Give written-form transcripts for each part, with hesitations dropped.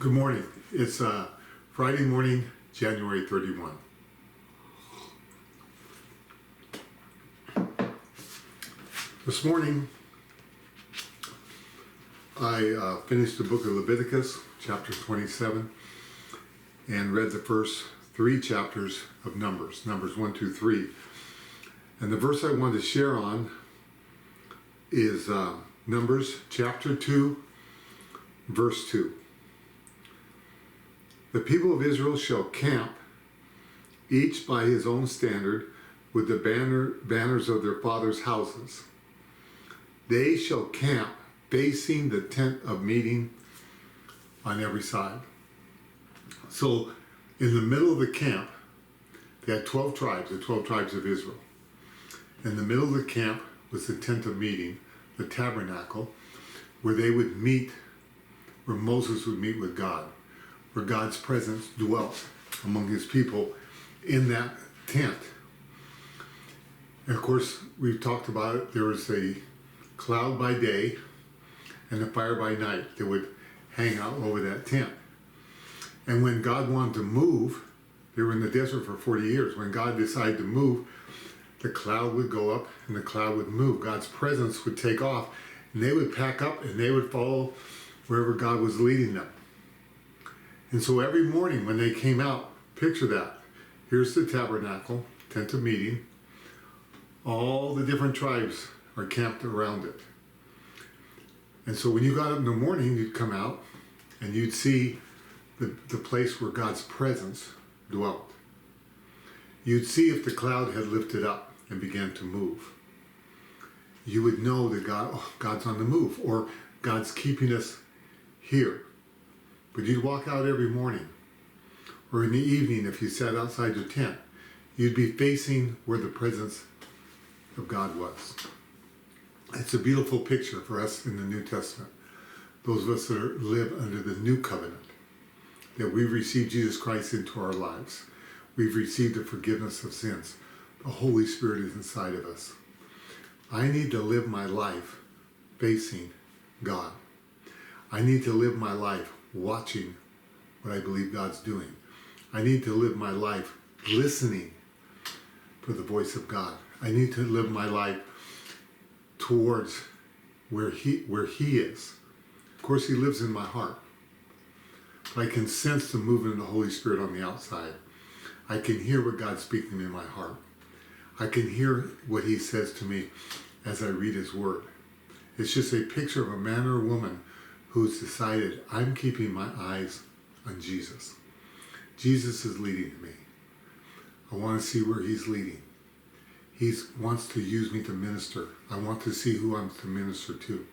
Good morning. It's Friday morning, January 31. This morning, I finished the book of Leviticus, chapter 27, and read the first 3 chapters of Numbers 1, 2, 3. And the verse I wanted to share on is Numbers chapter 2, verse 2. The people of Israel shall camp, each by his own standard, with the banners of their fathers' houses. They shall camp facing the tent of meeting on every side. So in the middle of the camp, they had 12 tribes, the 12 tribes of Israel. In the middle of the camp was the tent of meeting, the tabernacle, where they would meet, where Moses would meet with God, where God's presence dwelt among his people in that tent. And of course, we've talked about it. There was a cloud by day and a fire by night that would hang out over that tent. And when God wanted to move, they were in the desert for 40 years. When God decided to move, the cloud would go up and the cloud would move. God's presence would take off and they would pack up and they would follow wherever God was leading them. And so every morning when they came out, picture that. Here's the tabernacle, tent of meeting. All the different tribes are camped around it. And so when you got up in the morning, you'd come out and you'd see the place where God's presence dwelt. You'd see if the cloud had lifted up and began to move. You would know that God's on the move, or God's keeping us here. But you'd walk out every morning, or in the evening if you sat outside your tent, you'd be facing where the presence of God was. It's a beautiful picture for us in the New Testament. Those of us that live under the new covenant, that we've received Jesus Christ into our lives. We've received the forgiveness of sins. The Holy Spirit is inside of us. I need to live my life facing God. I need to live my life watching what I believe God's doing. I need to live my life listening for the voice of God. I need to live my life towards where he is. Of course, he lives in my heart. I can sense the movement of the Holy Spirit on the outside. I can hear what God's speaking in my heart. I can hear what he says to me as I read his word. It's just a picture of a man or a woman who's decided, I'm keeping my eyes on Jesus. Jesus is leading me. I want to see where he's leading. He wants to use me to minister. I want to see who I'm to minister to.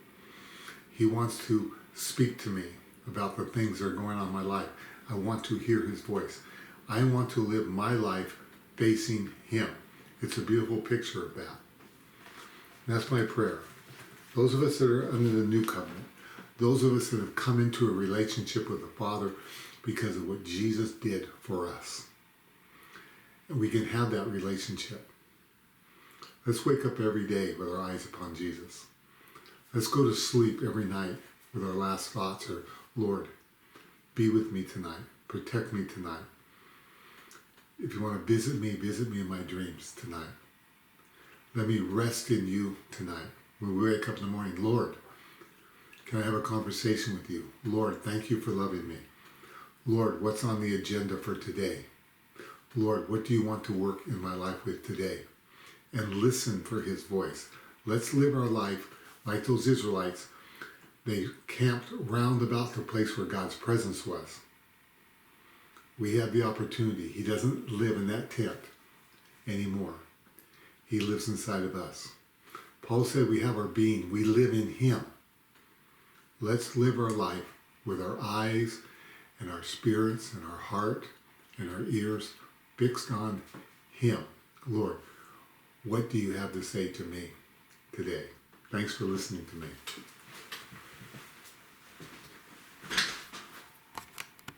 He wants to speak to me about the things that are going on in my life. I want to hear his voice. I want to live my life facing him. It's a beautiful picture of that. And that's my prayer. Those of us that are under the new covenant, those of us that have come into a relationship with the Father because of what Jesus did for us, and we can have that relationship. Let's wake up every day with our eyes upon Jesus. Let's go to sleep every night with our last thoughts are, Lord, be with me tonight. Protect me tonight. If you want to visit me in my dreams tonight. Let me rest in you tonight. When we wake up in the morning, Lord, can I have a conversation with you? Lord, thank you for loving me. Lord, what's on the agenda for today? Lord, what do you want to work in my life with today? And listen for his voice. Let's live our life like those Israelites. They camped round about the place where God's presence was. We have the opportunity. He doesn't live in that tent anymore. He lives inside of us. Paul said we have our being. We live in him. Let's live our life with our eyes and our spirits and our heart and our ears fixed on him. Lord, what do you have to say to me today? Thanks for listening to me.